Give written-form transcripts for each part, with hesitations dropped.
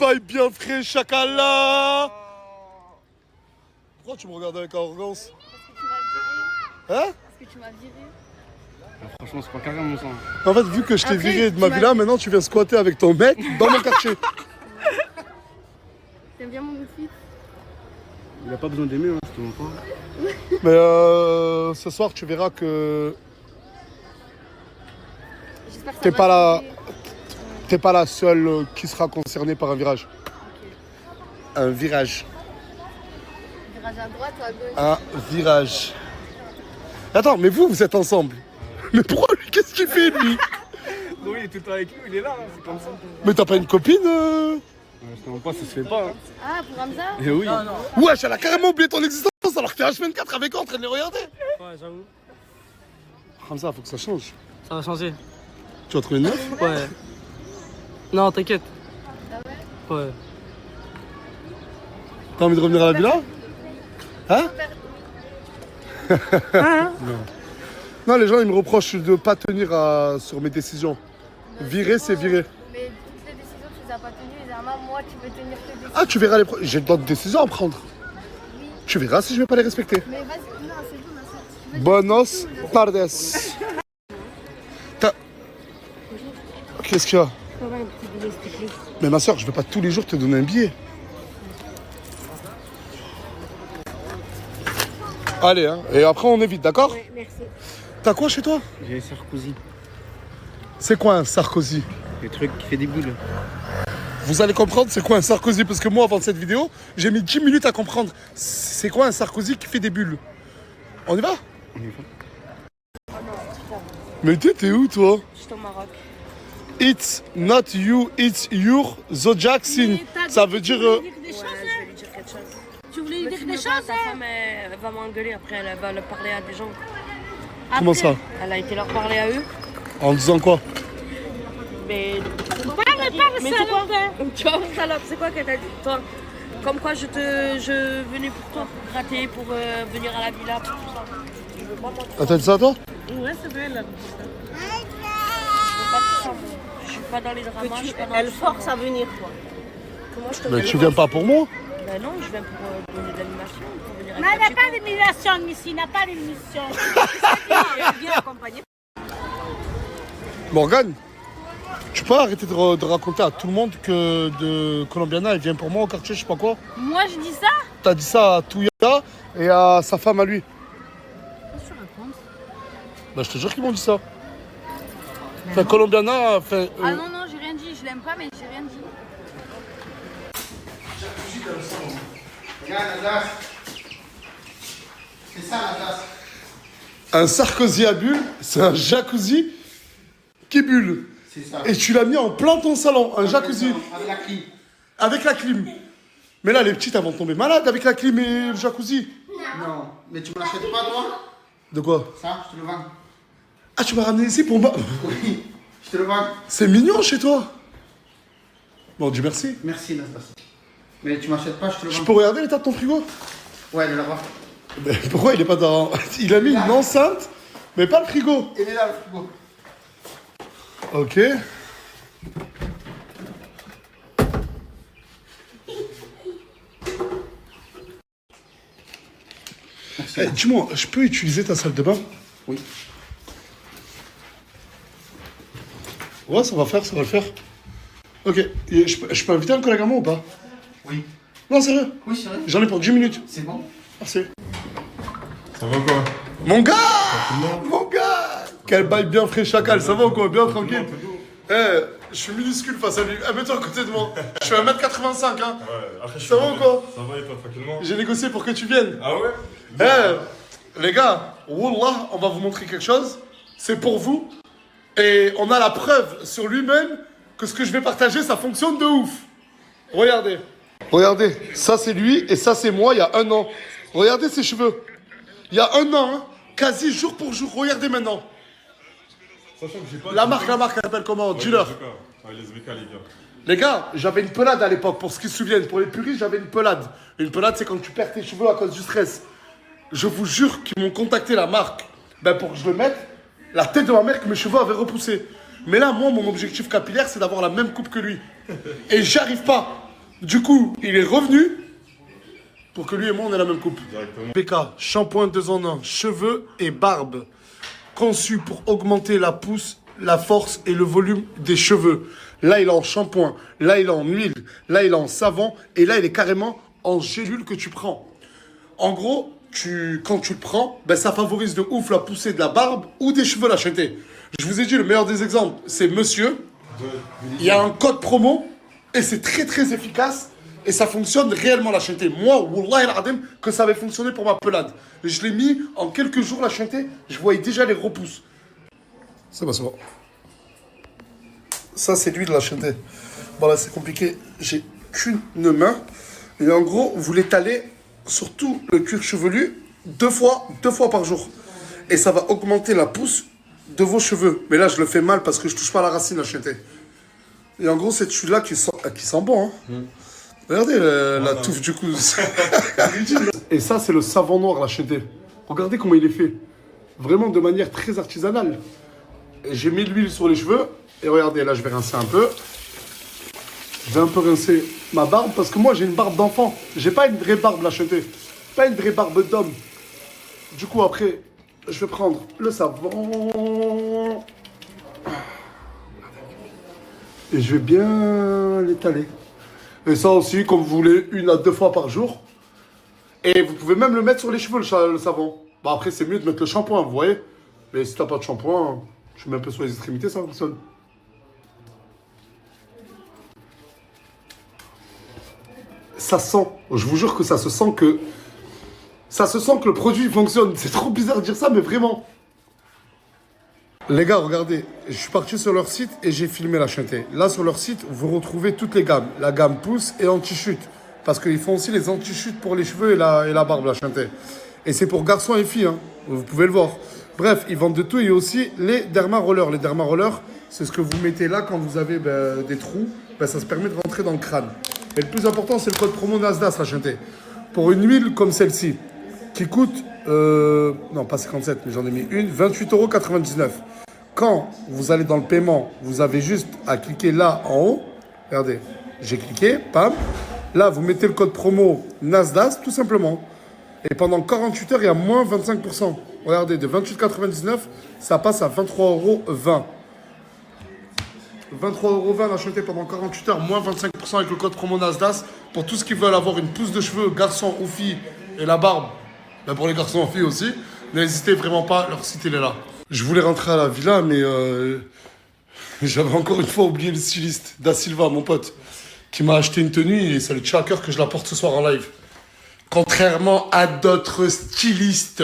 bail bien frais, chacala. Pourquoi tu me regardes avec arrogance? Parce que tu m'as viré. Hein? Parce que tu m'as viré. Franchement, c'est pas carré, mon sang. En fait, vu que je t'ai Après, viré de ma tu m'as villa, dit- maintenant tu viens squatter avec ton mec dans mon quartier. T'aimes bien mon outfit? Il a pas besoin d'aimer, hein, je te mens pas. Mais ce soir, tu verras que J'espère que ça T'es va pas là. changer. t'es pas la seule qui sera concernée par un virage. Ok. Un virage. Virage à droite ou à gauche? Un virage. Attends, mais vous êtes ensemble. Mais pourquoi lui, qu'est-ce qu'il fait lui? Oui, il est tout le temps avec nous, il est là, hein, c'est comme ça. Mais t'as pas une copine Je te mens pas, ça se fait pas. Hein. Ah, pour Hamza? Et oui. Wesh, elle a carrément oublié ton existence alors que t'es H24 avec eux en train de les regarder. Ouais, j'avoue. Hamza, faut que ça change. Ça va changer. Tu vas trouver une meuf? Ouais. Non, t'inquiète. Ah ouais? Ouais. T'as envie de revenir à la villa? Hein? Non, les gens ils me reprochent de pas tenir sur mes décisions. Virer, c'est virer. Mais toutes les décisions, tu les as pas tenues. Zama, moi, tu veux tenir tes décisions. Ah, tu verras j'ai d'autres décisions à prendre. Oui. Tu verras si je vais pas les respecter. Mais vas-y, non, c'est bon, là, ça. Buenos tardes. T'as- Qu'est-ce qu'il y a? Mais ma soeur, je vais pas tous les jours te donner un billet. Allez, hein. Et après on évite, d'accord? Ouais, merci. T'as quoi chez toi? J'ai Sarkozy. C'est quoi un Sarkozy? Le truc qui fait des boules. Vous allez comprendre c'est quoi un Sarkozy, parce que moi avant cette vidéo, j'ai mis 10 minutes à comprendre. C'est quoi un Sarkozy qui fait des bulles? On y va? On y va. Mais t'es où toi? Je suis au Maroc. It's not you, it's your Zojackson. Ça veut dire... Ouais, je vais lui dire quelque chose. Tu voulais lui Me dire filme des pas, choses, ta hein? femme elle va m'engueuler après, elle va leur parler à des gens. Comment ça? Elle a été leur parler à eux. En disant quoi? Mais. Parle, Mais c'est quoi? salope! Tu vois, salope, c'est quoi qu'elle t'a dit? Toi, comme quoi je venais pour toi, pour gratter, pour venir à la villa, pour tout ça. Je veux pas moi. Ah, t'as dit ça toi? Ouais, c'est vrai, elle a dit ça. Je veux pas tout ça. Moi. Je suis pas dans les dramas, je suis pas dans Elle tout ça, force moi. à venir, quoi. Comment je te Mais fais tu le viens force? pas pour moi? Ben non, je viens pour donner de l'animation, pour venir avec Mais un elle n'a petit pas peu. d'émulation, Missy, il n'a pas d'émulation. Elle vient accompagner. Morgane, tu peux arrêter de raconter à tout le monde que de Colombiana, elle vient pour moi au quartier, je sais pas quoi. Moi, je dis ça? T'as dit ça à Touya et à sa femme à lui. Qu'est-ce que tu racontes? Bah je te jure qu'ils m'ont dit ça. Enfin, Colombiana, enfin... Ah non, non, j'ai rien dit. Je l'aime pas, mais j'ai rien dit. Regarde la glace. C'est ça la glace. Un Sarkozy à bulle, c'est un jacuzzi qui bulle. C'est ça. Et tu l'as mis en plein ton salon, un jacuzzi. Avec la clim. Avec la clim. Mais là, les petites, elles vont tomber malades avec la clim et le jacuzzi. Non, mais tu me l'achètes pas toi? De quoi? Ça, je te le vends. Ah, tu m'as ramené ici pour moi. Oui, je te le vends. C'est mignon chez toi. Bon, Dieu merci. Merci Nastasia. Mais tu m'achètes pas, je te le Je vends. peux regarder l'état de ton frigo? Ouais, elle est là-bas. Mais pourquoi il est pas dans... Il a mis une enceinte, mais pas le frigo. Elle est là le frigo. Ok. Eh, dis-moi, je peux utiliser ta salle de bain? Oui. Ouais, ça va le faire. Ok. Et je peux inviter un collègue à moi ou pas? Oui. Non, sérieux. Oui, c'est vrai. J'en ai pour 10 minutes. C'est bon. Merci. Ça va quoi? Mon gars! Mon gars! Quel bail bien frais chacal, ça va ou quoi? Bien tranquille. Eh, je suis minuscule face à lui. Ah, mets-toi à côté de moi. Je suis 1m85, hein. Ouais, après je Ça va ou quoi? Ça va et toi tranquillement? J'ai négocié pour que tu viennes. Ah ouais? Eh, les gars, Wallah, on va vous montrer quelque chose. C'est pour vous. Et on a la preuve sur lui-même que ce que je vais partager, ça fonctionne de ouf. Regardez. Regardez, ça c'est lui et ça c'est moi il y a 1 an. Regardez ses cheveux. Il y a 1 an, hein, quasi jour pour jour. Regardez maintenant. Sachant que j'ai pas... La marque, elle s'appelle comment? Ouais, Dis-leur. Ouais, les SBK les gars. Les gars, j'avais une pelade à l'époque, pour ceux qui se souviennent. Pour les puristes, j'avais une pelade. Une pelade, c'est quand tu perds tes cheveux à cause du stress. Je vous jure qu'ils m'ont contacté la marque pour que je le mette. La tête de ma mère que mes cheveux avaient repoussé. Mais là, moi, mon objectif capillaire, c'est d'avoir la même coupe que lui. Et j'y arrive pas. Du coup, il est revenu pour que lui et moi, on ait la même coupe. Directement. PK, shampoing 2 en 1, cheveux et barbe. Conçu pour augmenter la pousse, la force et le volume des cheveux. Là, il est en shampoing. Là, il est en huile. Là, il est en savon. Et là, il est carrément en gélule que tu prends. En gros, quand tu le prends, ben, ça favorise de ouf la poussée de la barbe ou des cheveux, la chanter. Je vous ai dit, le meilleur des exemples, c'est monsieur. Il y a un code promo et c'est très très efficace. Et ça fonctionne réellement la chanter. Moi, Wallah al-Adim, que ça avait fonctionné pour ma pelade. Je l'ai mis en quelques jours la chanter. Je voyais déjà les repousses. C'est pas ça. Ça, c'est l'huile de la chanter. Bon, là, c'est compliqué. J'ai qu'une main. Et en gros, vous l'étalez sur tout le cuir chevelu deux fois par jour. Et ça va augmenter la pousse de vos cheveux. Mais là, je le fais mal parce que je touche pas à la racine la chanter. Et en gros, cette huile-là qui sent bon. Hein. Regardez la touffe du coup. Et ça, c'est le savon noir, la chanter. Regardez comment il est fait. Vraiment de manière très artisanale. J'ai mis l'huile sur les cheveux. Et regardez, là, je vais rincer un peu. Je vais un peu rincer ma barbe. Parce que moi, j'ai une barbe d'enfant. J'ai pas une vraie barbe, la chanter. Pas une vraie barbe d'homme. Du coup, après, je vais prendre le savon. Et je vais bien l'étaler. Et ça aussi, comme vous voulez, 1 à 2 fois par jour. Et vous pouvez même le mettre sur les cheveux, le savon. Bah après, c'est mieux de mettre le shampoing, vous voyez. Mais si t'as pas de shampoing, tu mets un peu sur les extrémités, ça fonctionne. Ça sent, je vous jure que ça se sent que... Ça se sent que le produit fonctionne. C'est trop bizarre de dire ça, mais vraiment. Les gars, regardez, je suis parti sur leur site et j'ai filmé la chanter. Là, sur leur site, vous retrouvez toutes les gammes. La gamme pousse et anti-chute. Parce qu'ils font aussi les anti-chutes pour les cheveux et la barbe, la chanter. Et c'est pour garçons et filles, hein. Vous pouvez le voir. Bref, ils vendent de tout et aussi les derma rollers. Les derma rollers, c'est ce que vous mettez là quand vous avez des trous. Ça se permet de rentrer dans le crâne. Et le plus important, c'est le code promo Nasdaq, la chanter. Pour une huile comme celle-ci, qui coûte, non pas 57, mais j'en ai mis une, 28,99 €. Quand vous allez dans le paiement, vous avez juste à cliquer là en haut. Regardez, j'ai cliqué, pam. Là, vous mettez le code promo Nasdaq, tout simplement. Et pendant 48 heures, il y a moins 25%. Regardez, de 28,99 €, ça passe à 23,20 €. 23,20 € acheté pendant 48 heures, moins 25% avec le code promo Nasdaq. Pour tous ceux qui veulent avoir une pousse de cheveux, garçons ou filles, et la barbe, ben pour les garçons et filles aussi, n'hésitez vraiment pas, leur site il est là. Je voulais rentrer à la villa, mais j'avais encore une fois oublié le styliste, Da Silva, mon pote, qui m'a acheté une tenue et ça lui tient à cœur que je la porte ce soir en live. Contrairement à d'autres stylistes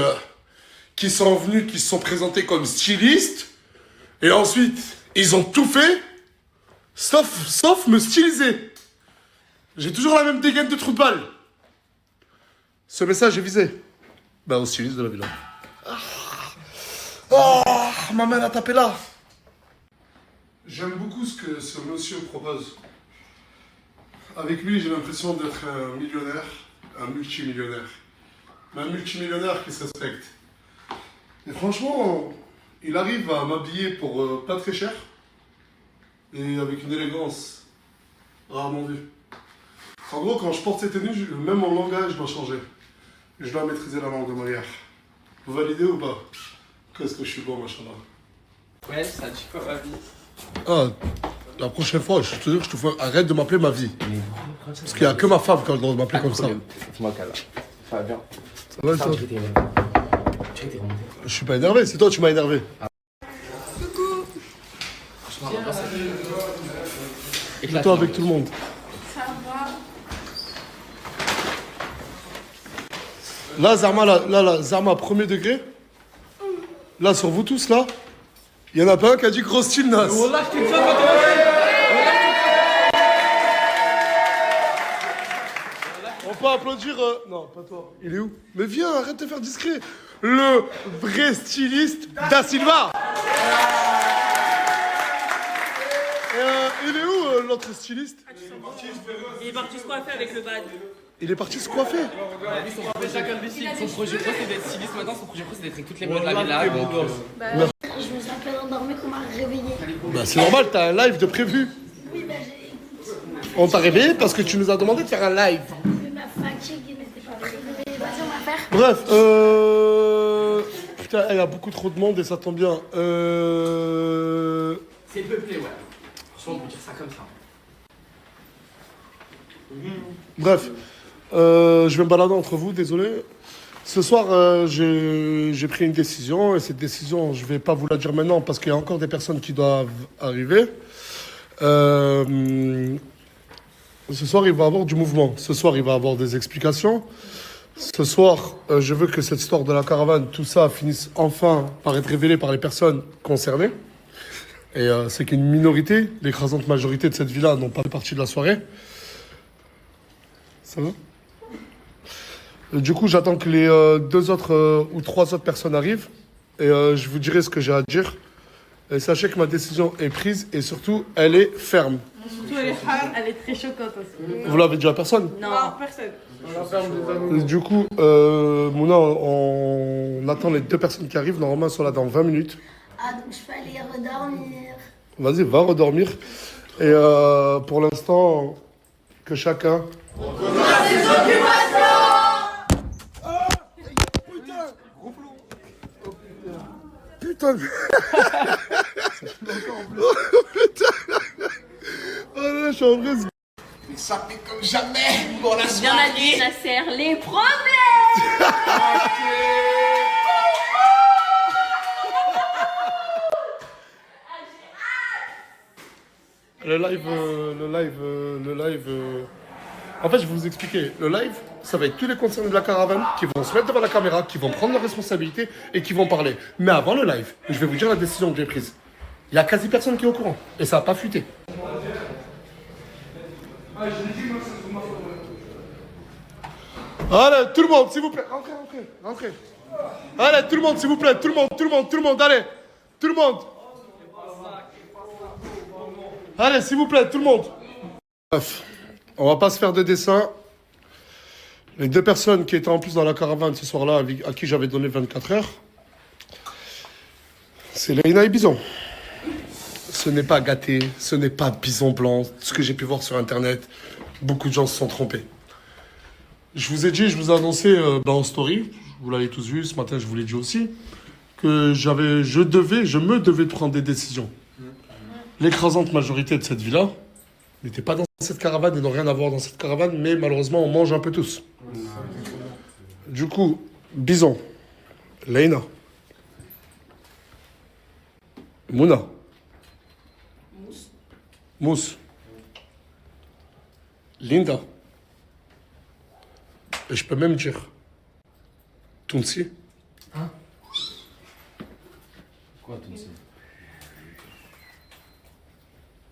qui sont venus, qui se sont présentés comme stylistes, et ensuite, ils ont tout fait, sauf me styliser. J'ai toujours la même dégaine de trou de balle. Ce message est visé. Bah, au styliste de la villa. Oh, ma main a tapé là. J'aime beaucoup ce que ce monsieur propose. Avec lui, j'ai l'impression d'être un millionnaire, un multimillionnaire. Mais un multimillionnaire qui se respecte. Et franchement, il arrive à m'habiller pour pas très cher. Et avec une élégance rarement vue. En gros, quand je porte ces tenues, même mon langage doit changer. Je dois maîtriser la langue de Molière. Vous validez ou pas? Qu'est-ce que je suis bon, machallah. Ouais, ça dit quoi ma vie? Ah, la prochaine fois, je te dis que je te fais... Arrête de m'appeler ma vie. Parce qu'il n'y a que ma femme qui a le droit de m'appeler comme ça. Dis-moi qu'elle ça va bien. Ça va, toi? Je suis pas énervé, c'est toi qui m'as énervé. Et toi avec tout le monde. Là, Zarma, là, Zarma, premier degré. Là, sur vous tous, là, il y en a pas un qui a dit gros style, Nas. On peut applaudir... Non, pas toi. Il est où? Mais viens, arrête de faire discret. Le vrai styliste Da Silva. Il est où, l'autre styliste? Il est parti se coiffer avec le bad. Il est parti se coiffer. Chacun décide. Son projet pro c'est d'être styliste maintenant, son projet pro c'est d'être avec toutes les meufs de la villa. Donc, Je me suis un peu endormie qu'on m'a réveillée. Bah c'est normal, t'as un live de prévu. Oui, bah j'ai... On t'a réveillé parce que tu nous as demandé de faire un live. Ma fatigue n'était pas réveillée. Vas-y, on va faire. Bref, putain, il y a beaucoup trop de monde et ça tombe bien. C'est peuplé, ouais. Franchement, on peut dire ça comme ça. Bref, je vais me balader entre vous, désolé. Ce soir, j'ai pris une décision et cette décision, je ne vais pas vous la dire maintenant parce qu'il y a encore des personnes qui doivent arriver. Ce soir, il va y avoir du mouvement. Ce soir, il va y avoir des explications. Ce soir, je veux que cette histoire de la caravane, tout ça, finisse enfin par être révélé par les personnes concernées. Et c'est qu'une minorité, l'écrasante majorité de cette villa n'ont pas fait partie de la soirée. Ça va ? Du coup, j'attends que les 2 autres ou 3 autres personnes arrivent et je vous dirai ce que j'ai à dire. Et sachez que ma décision est prise et surtout, elle est ferme. Surtout, elle est très choquante aussi. Vous l'avez dit à personne ? Non, personne. Du coup, Mouna, on attend les 2 personnes qui arrivent. Normalement, elles sont là dans 20 minutes. Ah, donc je peux aller redormir. Vas-y, va redormir. Et pour l'instant, que chacun... Putain. Oh putain. Oh là, je suis en vrai. Mais ça fait comme jamais pour la Bien la nuit, ça sert les problèmes. Le live. En fait, je vais vous expliquer. Le live, ça va être tous les concernés de la caravane qui vont se mettre devant la caméra, qui vont prendre leurs responsabilités et qui vont parler. Mais avant le live, je vais vous dire la décision que j'ai prise. Il y a quasi personne qui est au courant et ça n'a pas fuité. Allez, tout le monde, s'il vous plaît. Rentrez. Allez, tout le monde, s'il vous plaît. Tout le monde, allez. Tout le monde. Allez, s'il vous plaît, tout le monde. Bref, on va pas se faire de dessin. Les 2 personnes qui étaient en plus dans la caravane ce soir-là, à qui j'avais donné 24 heures, c'est Leïna et Bison. Ce n'est pas gâté, ce n'est pas Bison blanc. Ce que j'ai pu voir sur Internet, beaucoup de gens se sont trompés. Je vous ai dit, je vous ai annoncé en story, vous l'avez tous vu, ce matin je vous l'ai dit aussi, que je me devais de prendre des décisions. L'écrasante majorité de cette villa n'était pas dans cette caravane et n'ont rien à voir dans cette caravane, mais malheureusement, on mange un peu tous. Du coup, Bison, Leïna, Mouna, Mousse, Linda, et je peux même dire Tounsi. Quoi, tout ça?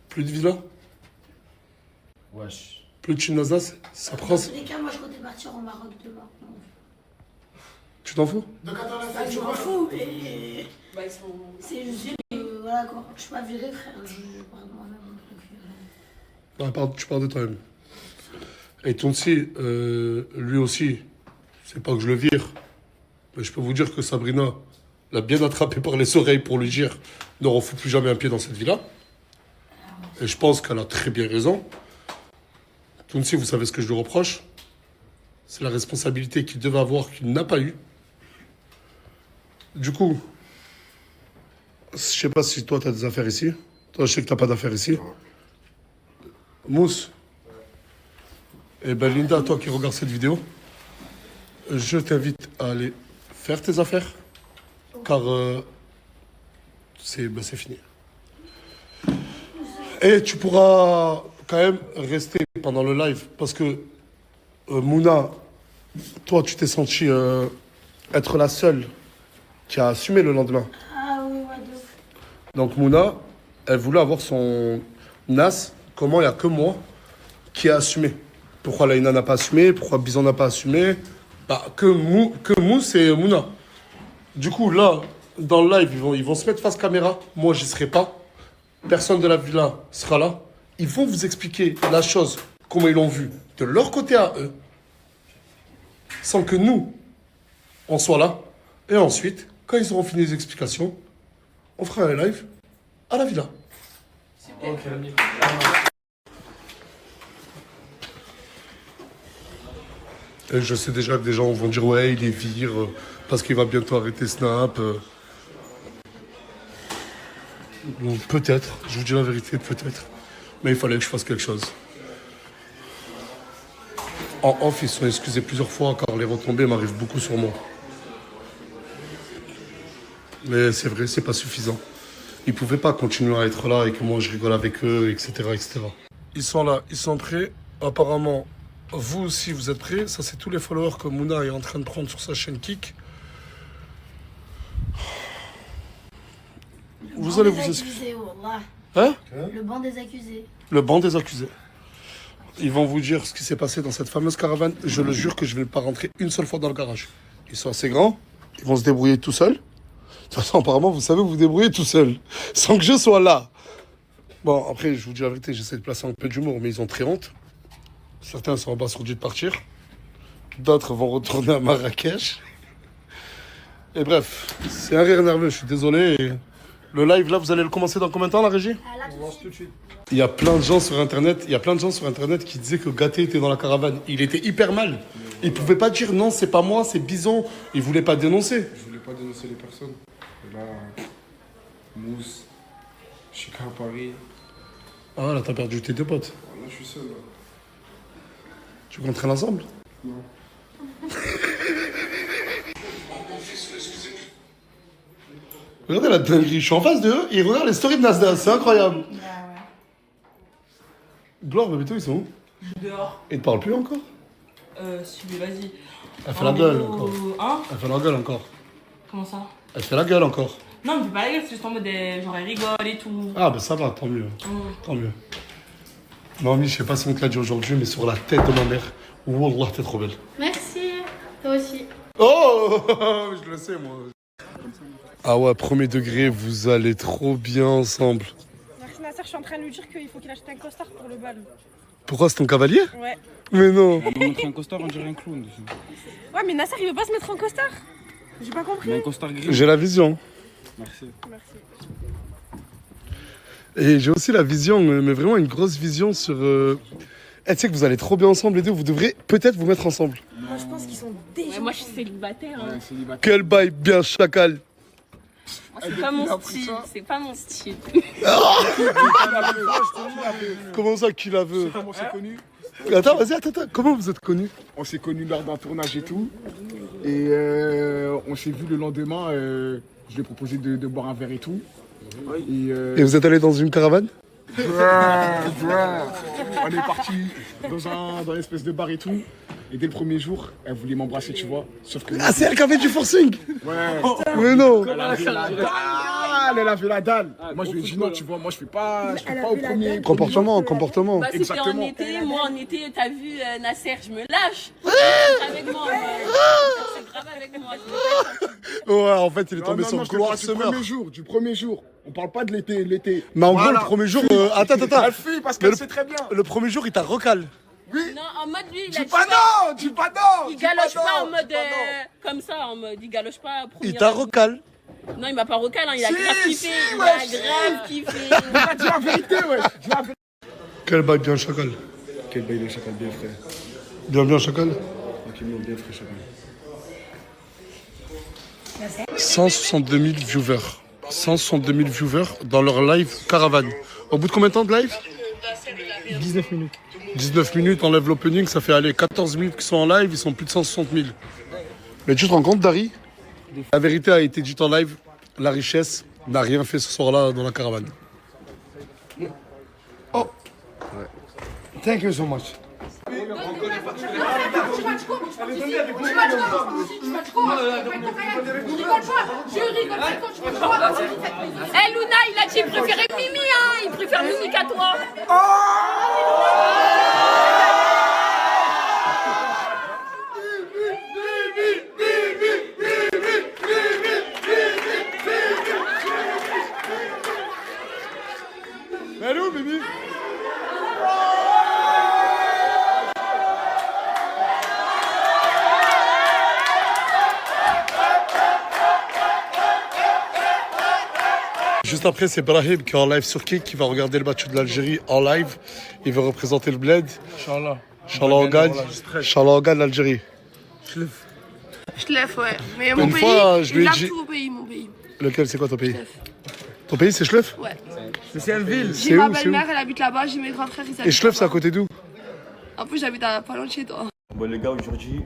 Plus de villa, Wesh. plus de Chinazas, ça prend. Dans tous les cas, moi je comptais partir au Maroc demain. Tu t'en fous? Je m'en fous, mais. C'est juste que. Voilà quoi. Je suis pas viré, frère. Je pars de moi-même. Tu parles de toi-même. Et Tounsi, lui aussi, c'est pas que je le vire, mais je peux vous dire que Sabrina l'a bien attrapé par les oreilles pour lui dire ne refous plus jamais un pied dans cette villa. Et je pense qu'elle a très bien raison. Tounsi, vous savez ce que je lui reproche? C'est la responsabilité qu'il devait avoir, qu'il n'a pas eu. Du coup, je sais pas si toi, tu as des affaires ici. Toi, je sais que tu n'as pas d'affaires ici. Mousse. Et ben Linda, toi qui regardes cette vidéo, je t'invite à aller faire tes affaires. Car c'est fini. Et tu pourras quand même rester pendant le live. Parce que Mouna, toi, tu t'es sentie être la seule qui a assumé le lendemain. Ah oui, ouais, de ouf. Donc Mouna, elle voulait avoir son NAS. Comment il n'y a que moi qui a assumé? Pourquoi Laïna n'a pas assumé? Pourquoi Bison n'a pas assumé? Que Mousse et Mouna. Du coup, là, dans le live, ils vont se mettre face caméra. Moi, j'y serai pas. Personne de la villa sera là. Ils vont vous expliquer la chose, comment ils l'ont vu, de leur côté à eux, sans que nous, on soit là. Et ensuite, quand ils auront fini les explications, on fera un live à la villa. Et je sais déjà que des gens vont dire ouais, il est vire parce qu'il va bientôt arrêter Snap. Bon, peut-être, je vous dis la vérité, peut-être. Mais il fallait que je fasse quelque chose. En off, ils se sont excusés plusieurs fois car les retombées m'arrivent beaucoup sur moi. Mais c'est vrai, c'est pas suffisant. Ils pouvaient pas continuer à être là et que moi je rigole avec eux, etc., etc. Ils sont là, ils sont prêts. Apparemment, vous aussi vous êtes prêts. Ça, c'est tous les followers que Mouna est en train de prendre sur sa chaîne Kik. Vous allez vous excuser. Hein? Le banc des accusés. Le banc des accusés. Ils vont vous dire ce qui s'est passé dans cette fameuse caravane. Je le jure que je ne vais pas rentrer une seule fois dans le garage. Ils sont assez grands, ils vont se débrouiller tout seuls. De toute façon, apparemment, vous savez vous débrouiller tout seul, sans que je sois là. Bon, après, je vous dis la vérité, j'essaie de placer un peu d'humour, mais ils ont très honte. Certains sont abasourdis de partir. D'autres vont retourner à Marrakech. Et bref, c'est un rire nerveux, je suis désolé. Et le live, là, vous allez le commencer dans combien de temps, la régie? On lance tout de suite. Il y a plein de gens sur Internet, qui disaient que Gaté était dans la caravane. Il était hyper mal. Il pouvait pas dire non, c'est pas moi, c'est Bison. Il voulait pas dénoncer. Je voulais pas dénoncer les personnes. Et là, Mousse, Chica à Paris. Ah là, t'as perdu tes deux potes. Là, je suis seul. Là. Tu comptes traîner ensemble? Non. Regardez la dinguerie, je suis en face d'eux, ils regardent les stories de Nasdaq, c'est incroyable. Gloire, Bébito, ils sont où? Dehors. Ils te parlent plus encore? Si, mais vas-y. Elle fait la gueule Rendez-vous encore. Hein? Elle fait la gueule encore. Comment ça? Elle fait la gueule encore. Non, mais fais pas la gueule, c'est juste en mode genre elle rigole et tout. Ah bah ça va, tant mieux. Tant mieux. Mamie, je sais pas si on te l'a dit aujourd'hui, mais sur la tête de ma mère, Wallah, t'es trop belle. Merci, toi aussi. Oh je le sais, moi. Ah ouais, premier degré, vous allez trop bien ensemble. Merci Nasser, je suis en train de lui dire qu'il faut qu'il achète un costard pour le bal. Pourquoi, c'est ton cavalier? Ouais. Mais non. On m'a montré un costard, on dirait un clown. Ouais, mais Nasser, il veut pas se mettre en costard. J'ai pas compris. Mais un costard gris. J'ai la vision. Merci. Et j'ai aussi la vision, mais vraiment une grosse vision sur... Eh, tu sais que vous allez trop bien ensemble les deux, vous devrez peut-être vous mettre ensemble. Moi, je pense qu'ils sont déjà... Ouais, moi je suis célibataire. Hein. Ouais, célibataire. Quel bail bien chacal. C'est pas mon style, c'est pas mon style. Comment ça qu'il la veut? Comment on s'est connus? Attends, vas-y, attends. Comment vous êtes connus? On s'est connus lors d'un tournage et tout. Et on s'est vu le lendemain. Je lui ai proposé de boire un verre et tout. Et vous êtes allé dans une caravane? On est parti dans une espèce de bar et tout. Et dès le premier jour, elle voulait m'embrasser, tu vois. Sauf que... Ah, c'est elle qui avait du forcing? Ouais. Mais non. Elle avait la dalle. Elle avait la dalle. Moi, je lui ai dit non, tu vois. Moi, je fais pas au premier. Comportement. Bah, c'était en Exactement. été, moi en été, t'as vu Nasser, je me lâche. Avec moi, c'est grave avec moi. Ouais, en fait, il est Non, tombé non, sur non, je te Gloire parle Summer. du premier jour. On parle pas de l'été. Mais en gros, Voilà. le premier jour... Attends. Elle fuit parce Mais qu'elle le- sait très bien. Le premier jour, il t'a recal. Oui. Non, en mode lui, il a Dis dit pas non, dis pas non. il dis pas galoche non, pas en dis mode pas non. comme ça, en mode il galoche pas. Il t'a recal. Non, il m'a pas recal, hein, il a Si, grave kiffé. si, Il ouais, a si. grave kiffé. Dis la vérité, ouais. Dis la vérité. Quel bail bien chacal. Quel bail de chacal bien frais. Bien chacal. Tranquillement, bien frais chacal. 162 000 viewers. 162 000 viewers dans leur live caravane. Au bout de combien de temps de live? 19 minutes. 19 minutes, on lève l'opening, ça fait aller 14 minutes qui sont en live, ils sont plus de 160 000. Mais tu te rends compte, Dari? La vérité a été dite en live, la richesse n'a rien fait ce soir-là dans la caravane. Oh. Thank you so much. Eh Luna, il a dit qu'il préférait Mimi, hein. Il préfère Mimi qu'à toi. Mais elle est où, Mimi? Juste après, c'est Brahim qui est en live sur Kik, qui va regarder le match de l'Algérie en live. Il veut représenter le bled. Inch'Allah. Inch'Allah, on gagne. Inch'Allah, on gagne l'Algérie. Schlef, ouais. Mais mon Une pays, fois, je lui ai il a dit- tout au pays, mon pays. Lequel, c'est quoi ton pays? Schlef. Ton pays, c'est Schleuf? Ouais. C'est une ville. J'ai C'est ma où, c'est belle-mère, elle habite là-bas, j'ai mes grands frères, ils habitent Et Schleuf, c'est à là-bas. côté d'où? En plus, j'habite à pas loin de chez toi. Bon les gars, aujourd'hui,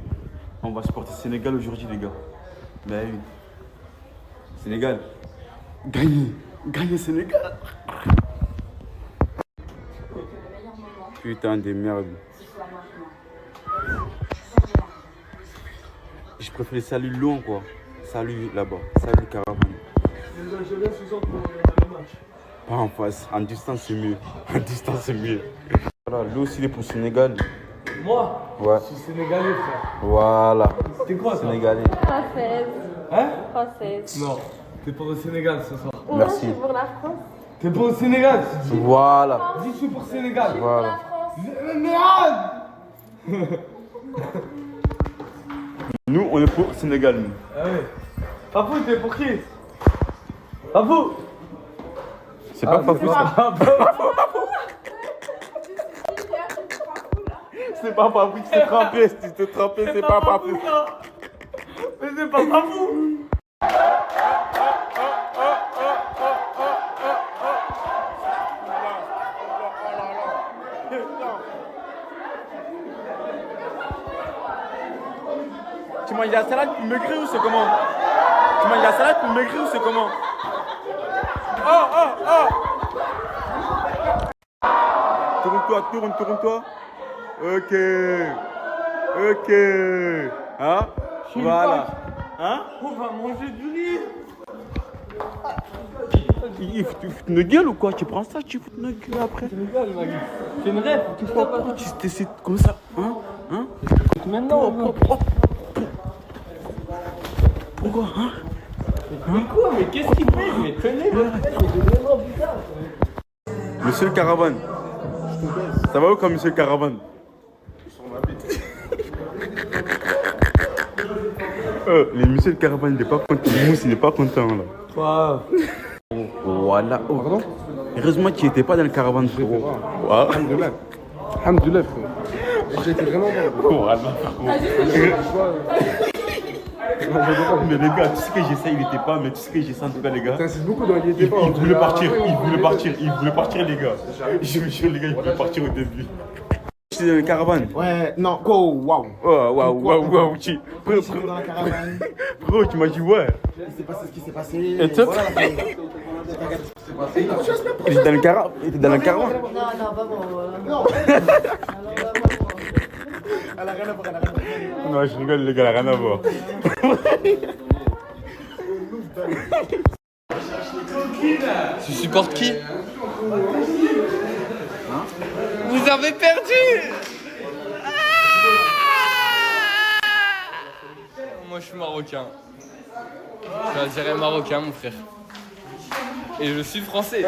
on va supporter Sénégal aujourd'hui les gars. Mais oui. Sénégal. Gagner Sénégal. Putain de merde. Je préfère les saluts longs quoi. Salut là-bas. Salut caravane. Pas en face. En distance c'est mieux. En distance c'est mieux. Voilà, lui aussi il est pour Sénégal. Moi, Ouais. je suis sénégalais, frère. Voilà. T'es quoi, toi? Sénégalais. Française. Hein? Française. Non, t'es pour le Sénégal ce soir. Non, Merci. je suis pour la France. T'es pour le Sénégal, tu dis. Voilà. Dis, je suis pour le Sénégal. Voilà. Nous, on est pour Sénégal. Nous. Ah ouais. Papou, t'es pour qui? Papou. C'est pas Papou ça. C'est pas Papou, tu t'es trompé. Si tu t'es trompé, c'est pas Papou. Mais c'est pas Papou. Tu manges la salade pour maigrir ou c'est comment? Tu manges la salade pour maigrir ou c'est comment? Tourne-toi. Ok. Hein? Voilà. Hein? On va manger du riz. Il faut te foutre une gueule ou quoi? Tu prends ça, tu fous une gueule après? Sénégal, ma gueule. C'est une rêve. Pourquoi tu t'essaies comme ça? Hein? Maintenant, Pourquoi? Hein? mais quoi? Mais qu'est-ce qu'il fait? Mais tenez, le frère, il est vraiment bizarre. Monsieur le Caravane. Ça va où comme monsieur le Caravane? Les monsieur le Caravane, il n'est pas content. Mousse, il n'est pas content là. Wow. Voilà. Oh. Pardon? Heureusement que tu n'étais pas dans le Caravane, frérot. Alhamdoulilah. Alhamdoulilah, frère. J'étais vraiment bon. Voilà, mais les gars, tu sais que j'essaie, il n'était pas, mais tu sais que j'essaie en tout cas, les gars. T'insistes beaucoup dans il était Il pas. voulait partir, il voulait partir, les gars. Je me jure, les gars, il voulait partir au début. J'étais dans le Caravane. Ouais, non, go, waouh. Waouh, J'étais dans la caravane. Frérot, tu m'as dit ouais. Il s'est passé ce qui s'est passé. Et toi? Voilà, J'étais dans le Caravane. T'étais dans le Caravane. Non, pas bon. Non. Elle a rien à voir, elle a rien à voir. Non, je rigole, les gars, elle a rien à voir. Tu supportes qui? Vous avez perdu. Moi je suis marocain. Je suis algérien marocain mon frère. Et je suis français.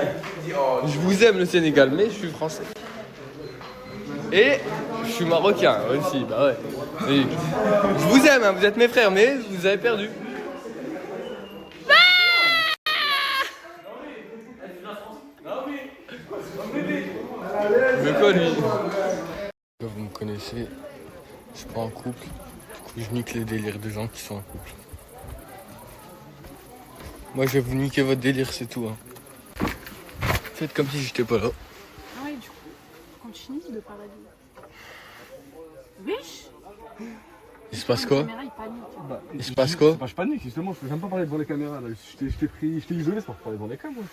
Je vous aime le Sénégal mais je suis français. Et je suis marocain aussi, bah ouais. Et je vous aime, hein, vous êtes mes frères mais vous avez perdu. Mais quoi lui? Vous me connaissez, je suis pas en couple, du coup je nique les délires des gens qui sont en couple. Moi je vais vous niquer votre délire, c'est tout. Hein. Faites comme si j'étais pas là. Ah ouais, du coup, quand tu finis de parler de... Wesh. Il se passe quoi? La caméra, il panique. Il se passe quoi? Bah, je panique, justement, je j'aime pas parler devant les caméras. Là. Je t'ai isolé, c'est pour parler devant les caméras.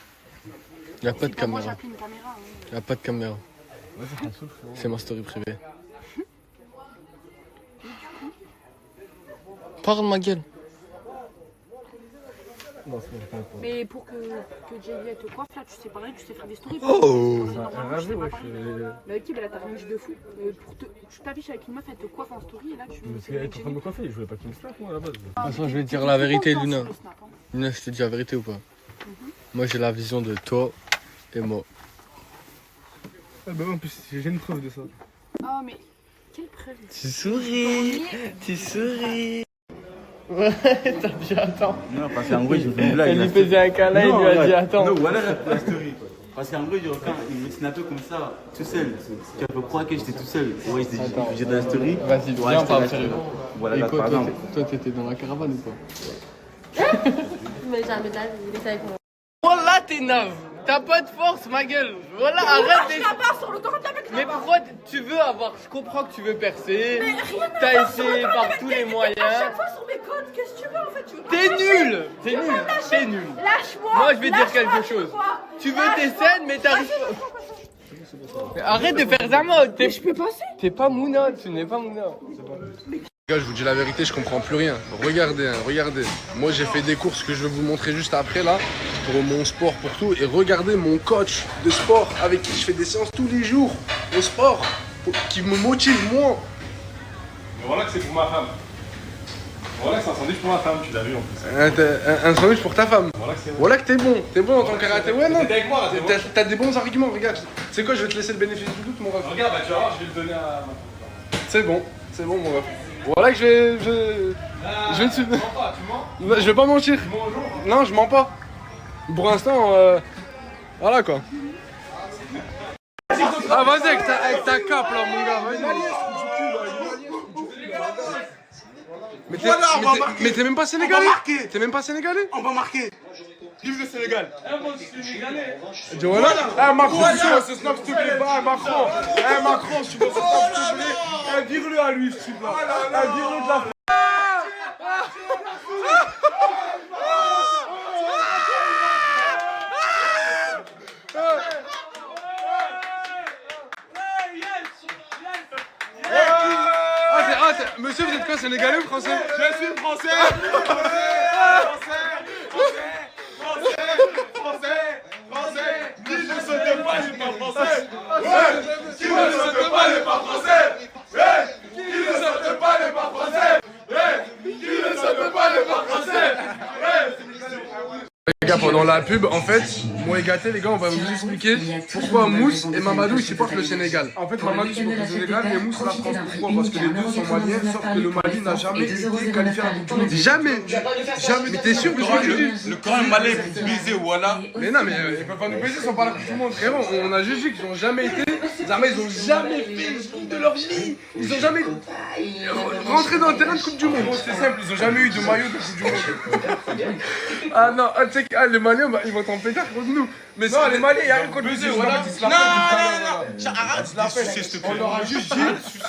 Y'a pas de C'est pas moi, j'ai caméra. appelé une caméra. Hein. Y'a pas de caméra. Vas-y, C'est ma story privée. Parle ma gueule. Mais pour que JV te coiffe, là, tu sais parler, tu sais faire des stories. Oh. C'est normalement, je sais pas parler. Mais avec qui, là, t'as rien de fou. Tu t'affiches avec une meuf, elle te coiffe en story, et là, tu... Mais elle est en train de me coiffer, je voulais pas qu'il me slappe, moi, à la base. De toute façon, je vais te dire la vérité, Luna. Luna, je te dis la vérité ou pas? Moi, j'ai la vision de toi et moi. Ah bah en plus, j'ai une preuve de ça. Oh, mais quelle preuve? Tu souris, tu souris. Ouais, t'as dit attends. Non, parce qu'en vrai, j'ai fait une blague. Elle lui faisait un câlin, il lui a dit attends. Non, voilà la story. Parce qu'en gros, quand il me dessine un peu comme ça, tout seul. Tu peux croire que j'étais tout seul. Ouais, j'ai dans la story. Vas-y, viens, on parle sérieux. Voilà, Et là, quoi, par exemple. toi, t'étais dans la caravane ou pas? Mais jamais t'as vu, il était avec moi. Voilà, t'es nave. T'as pas de force, ma gueule. Voilà, arrête d'essayer. Sur le terrain avec Mais pourquoi tu veux avoir. Je comprends que tu veux percer. T'as essayé par tous les moyens. chaque fois sur mes codes, qu'est-ce que tu veux en fait? T'es nul. T'es nul. T'es nul. Lâche-moi. Moi, je vais dire quelque chose. Tu veux tes scènes, mais t'arrives pas. Arrête de faire ça, mode. Je peux passer. T'es pas Mouna, tu n'es pas Mouna. Les gars, je vous dis la vérité, je comprends plus rien. Regardez, hein, regardez. Moi, j'ai fait des courses que je vais vous montrer juste après là, pour mon sport, pour tout. Et regardez mon coach de sport avec qui je fais des séances tous les jours au sport, qui me motive moi. Mais voilà que c'est pour ma femme. Voilà que c'est un sandwich pour ma femme, tu l'as vu en plus. Un sandwich pour ta femme. Voilà que t'es bon dans ton karaté. Ouais, non. T'es avec moi là, t'es bon. T'as des bons arguments, regarde. Tu sais quoi, je vais te laisser le bénéfice du doute, mon ref. Regarde, bah tu vas voir, je vais le donner à ma femme. C'est bon, mon ref. Voilà que je vais te... Tu mens pas, tu mens? Non, je vais pas mentir. Tu mens au jour? Non, je mens pas. Pour l'instant, voilà quoi. Ah, vas-y avec ta cape là, mon gars. Vas-y. Mais t'es même pas sénégalais. T'es même pas sénégalais. On va marquer. Vive le Sénégal! Moi je suis sénégalais! Voilà! Eh Macron, si tu veux ce snap s'il te plaît, bah Macron! Eh Macron, si tu veux ce snap s'il te plaît, eh vire-le à lui ce type là! Eh vire-le de la f***! Monsieur, vous êtes quoi, sénégalais ou français? Je suis français! Français! Qui ne saute pas n'est pas français! Qui ne saute pas n'est pas français! Qui ne saute pas n'est pas français! Qui ne saute pas n'est pas français! Les gars, pendant la pub, en fait, moi et Gaté, les gars, on va vous expliquer pourquoi Mousse et Mamadou ils supportent le Sénégal. En fait, Mamadou supporte le Sénégal et Mousse la France. Pourquoi? Parce que les deux sont maliens, sauf que le Mali n'a jamais été qualifié à la Coupe du Monde. Jamais! Mais t'es sûr que je dis? Le camp malais pour baiser, voilà! Mais non, mais ils peuvent pas nous baiser sans parler à la Coupe du Monde, frérot. On a jugé qu'ils ont jamais été. Ils ont jamais fait une coupe de leur vie. Ils ont jamais rentré dans le terrain de Coupe du Monde. C'est simple, ils ont jamais eu de maillot de Coupe du Monde. Ah non, tu sais que les Maliens, bah, ils vont t'en péter contre nous. Mais non, les Maliens, il y a rien contre nous. Voilà. Non! Arrête!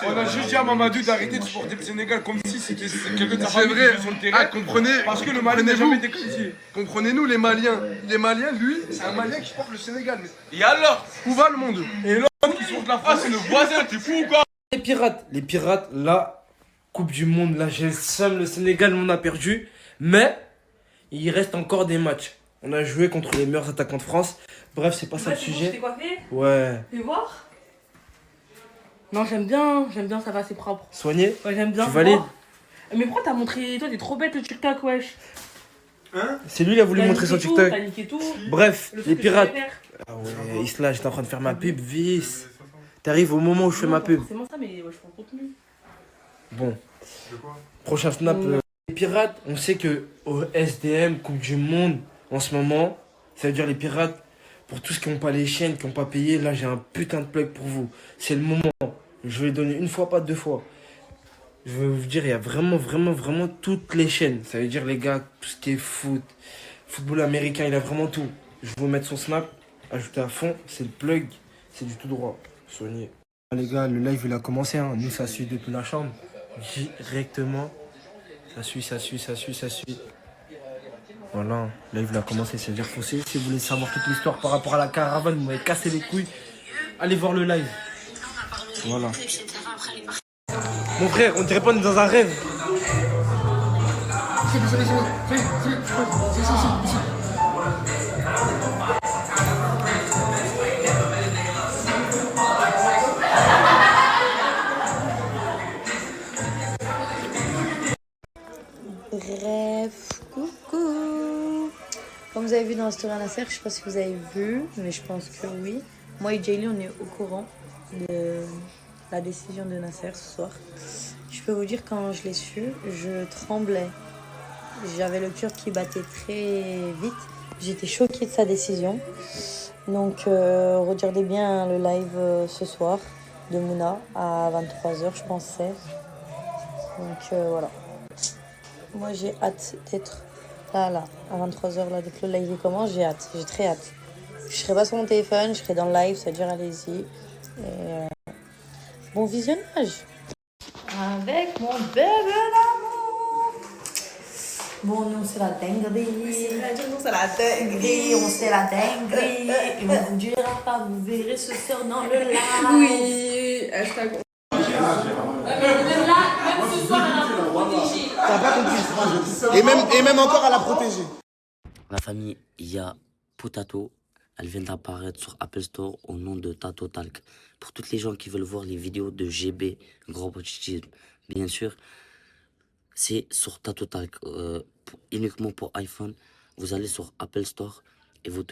On a juste dit à Mamadou d'arrêter de supporter le Sénégal comme si c'était quelqu'un de sa famille qui jouait sur le terrain. Ah, comprenez. Parce que le Mali n'a jamais été qualifié. Comprenez-nous, les Maliens. Les Maliens, lui, c'est un Malien qui supporte le Sénégal. Mais Et alors? où va le monde? Et l'autre qui supporte la France. Ah, c'est le voisin, t'es fou ou quoi? Les pirates, là, Coupe du Monde, là, j'ai le seum, le Sénégal, on a perdu. Mais, il reste encore des matchs. On a joué contre les meilleurs attaquants de France. Bref, c'est pas ça le sujet. T'es coiffé? Ouais. Fais voir. Non, j'aime bien, ça va, c'est propre. Soigné? Ouais, j'aime bien. Tu valides? Mais pourquoi t'as montré. Toi, t'es trop bête le TikTok, wesh. Hein? C'est lui qui a voulu montrer son TikTok. T'as niqué tout. Bref, Le les truc que pirates. tu sais faire. Ah ouais, Isla, j'étais en train de faire ma pub, vis. T'arrives au moment où je fais ma pub. C'est ça, mais ouais, je prends le contenu. Bon. Prochain snap. Les pirates, on sait que au SDM, Coupe du Monde, en ce moment, ça veut dire les pirates, pour tous qui n'ont pas les chaînes, qui n'ont pas payé, là j'ai un putain de plug pour vous. C'est le moment. Je vais donner une fois, pas deux fois. Je veux vous dire, il y a vraiment toutes les chaînes. Ça veut dire les gars, tout ce qui est foot, football américain, il a vraiment tout. Je vais vous mettre son snap, ajouter à fond, c'est le plug, c'est du tout droit. Soigné. Les gars, le live il a commencé, hein. Nous ça suit depuis la chambre. Directement. Ça suit. Voilà, le live il a commencé, c'est-à-dire foncez. Si vous voulez savoir toute l'histoire par rapport à la caravane, vous m'avez cassé les couilles. Allez voir le live. Voilà. Mon frère, on dirait pas on est dans un rêve. Bref, coucou. Comme vous avez vu dans la story à Nasser, je sais pas si vous avez vu, mais je pense que oui. Moi et Jaylee, on est au courant de la décision de Nasser ce soir. Je peux vous dire, quand je l'ai su, je tremblais. J'avais le cœur qui battait très vite. J'étais choquée de sa décision. Donc regardez bien le live ce soir de Mouna à 23h, je pense c'est. Donc voilà. Moi j'ai hâte d'être là à 23h là, dès que le live commence, j'ai hâte, j'ai très hâte. Je serai pas sur mon téléphone, je serai dans le live, c'est-à-dire allez-y. Et bon visionnage. Avec mon bébé d'amour. Bon, nous c'est la dinguerie. Nous c'est la dinguerie, on c'est la dinguerie. Et on vous dira pas, vous verrez ce soir dans le live. Oui, hashtag. T'as pas compris. Et même encore à la protéger. La famille, il y a Potato. Elle vient d'apparaître sur Apple Store au nom de Tato Talk. Pour toutes les gens qui veulent voir les vidéos de GB, Grand Potitisme, bien sûr, c'est sur Tato Talk. Uniquement pour iPhone, vous allez sur Apple Store et vous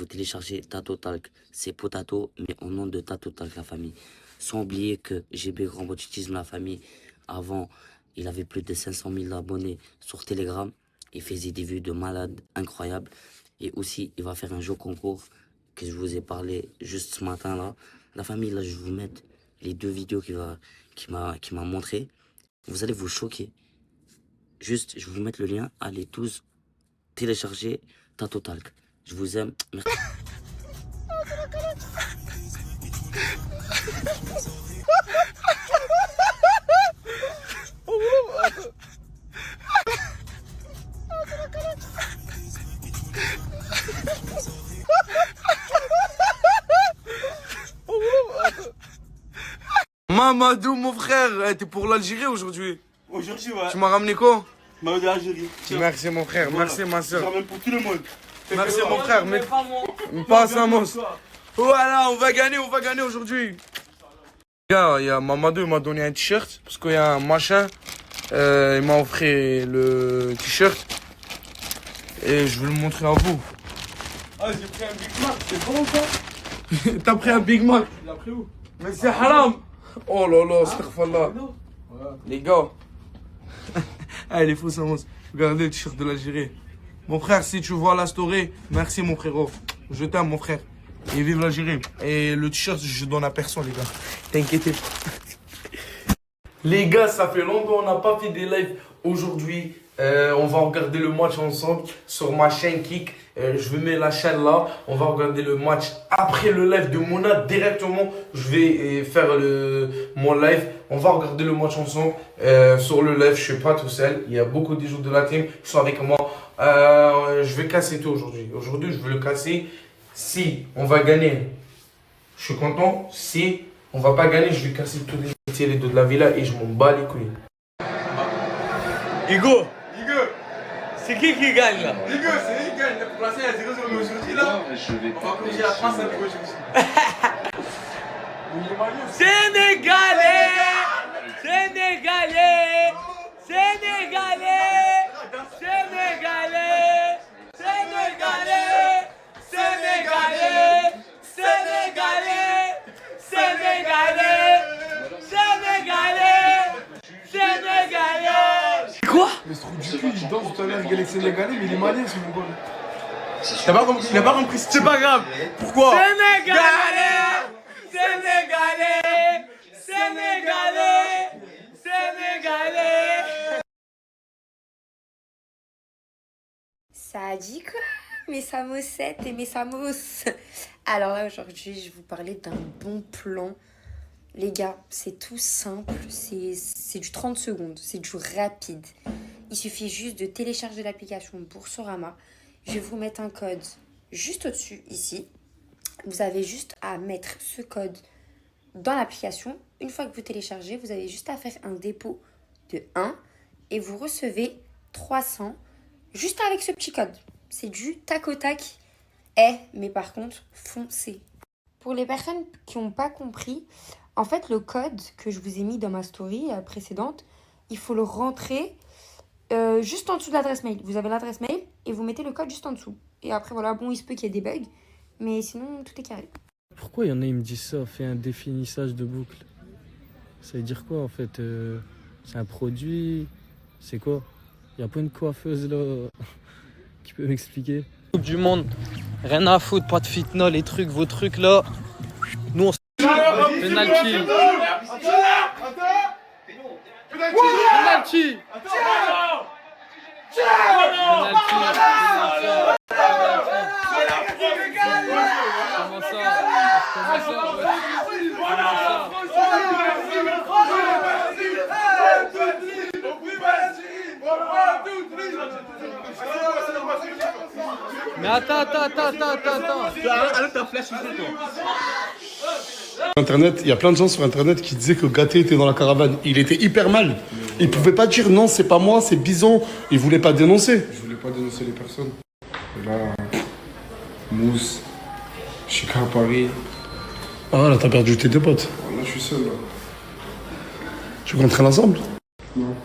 téléchargez Tato Talk. C'est Potato, mais au nom de Tato Talk, la famille. Sans oublier que GB, Grand Potitisme, la famille, avant, il avait plus de 500 000 abonnés sur Telegram. Il faisait des vues de malade incroyables. Et aussi, il va faire un jeu concours que je vous ai parlé juste ce matin là. La famille, là, je vais vous mettre les 2 vidéos qu'il m'a montré. Vous allez vous choquer. Juste, je vais vous mettre le lien. Allez tous télécharger Tato Talk. Je vous aime. Merci. Mamadou, mon frère, t'es pour l'Algérie aujourd'hui? Aujourd'hui, ouais. Tu m'as ramené quoi? Maillot de l'Algérie. Merci mon frère, Voilà. merci ma soeur. Je ramène pour tout le monde. Merci mon frère, mais pas à Mons. Voilà, on va gagner aujourd'hui. Les gars, il y a Mamadou, il m'a donné un t-shirt parce qu'il y a un machin. Il m'a offert le t-shirt et je vais le montrer à vous. Ah, j'ai pris un Big Mac, c'est bon ça? T'as pris un Big Mac? Tu l'as pris où? Mais c'est haram. Oh là là, astaghfirullah. Les gars. Ah, il est fou, ça, Mons. Regardez le t-shirt de l'Algérie. Mon frère, si tu vois la story, merci mon frérot. Je t'aime, mon frère. Et vive l'Algérie. Et le t-shirt, je donne à personne, les gars. T'inquiète pas. Les gars, ça fait longtemps qu'on n'a pas fait des lives. Aujourd'hui, on va regarder le match ensemble sur ma chaîne Kik. Je vais mettre la chaîne là. On va regarder le match après le live de Mouna. Directement, je vais faire mon live. On va regarder le match ensemble. Sur le live, je suis pas tout seul. Il y a beaucoup de joueurs de la team qui sont avec moi. Je vais casser tout aujourd'hui. Aujourd'hui, je vais le casser. Si on va gagner, je suis content. Si on va pas gagner, je vais casser tous les deux de la villa et je m'en bats les couilles. Hugo, c'est qui gagne là? Hugo, c'est lui qui gagne. Pour l'instant, il y a 0-0 aujourd'hui là. On va corriger la France un peu aujourd'hui. Sénégalais! Sénégalais! Sénégalais! Sénégalais! Sénégalais! Sénégalais! Sénégalais! Sénégalais! Sénégalais! Sénégalais! Quoi? Mais ce trou du cul, il danse tout à l'heure, il est sénégalais, mais il est malien ce mongol. Il a pas compris, c'est pas grave. Pourquoi? Sénégalais! Sénégalais! Sénégalais! Sénégalais! Ça a dit quoi? Mes samossettes et mes samos. Alors là, aujourd'hui, je vais vous parler d'un bon plan. Les gars, c'est tout simple. C'est du 30 secondes. C'est du rapide. Il suffit juste de télécharger l'application Boursorama. Je vais vous mettre un code juste au-dessus, ici. Vous avez juste à mettre ce code dans l'application. Une fois que vous téléchargez, vous avez juste à faire un dépôt de 1 et vous recevez 300 juste avec ce petit code. C'est du tac au tac. Mais par contre, foncez. Pour les personnes qui n'ont pas compris, en fait, le code que je vous ai mis dans ma story précédente, il faut le rentrer juste en dessous de l'adresse mail. Vous avez l'adresse mail et vous mettez le code juste en dessous. Et après, voilà, bon, il se peut qu'il y ait des bugs, mais sinon, tout est carré. Pourquoi il y en a, ils me disent ça, fait un définissage de boucle? Ça veut dire quoi, en fait? C'est un produit? C'est quoi? Il n'y a pas une coiffeuse, là, qui peut m'expliquer? Coupe du monde Rien à foutre, pas de fitna, les trucs, vos trucs là. Nous on s... Penalty. Penalty. Comment ça? Mais attends. Internet, il y a plein de gens sur Internet qui disaient que Gaté était dans la caravane. Il était hyper mal. Il pouvait pas dire non, c'est pas moi, c'est Bison. Il voulait pas dénoncer. Je voulais pas dénoncer les personnes. Et là, Mousse, Chica à Paris. Ah là, t'as perdu tes deux potes. Là, je suis seul là. Tu comptes ensemble? Non.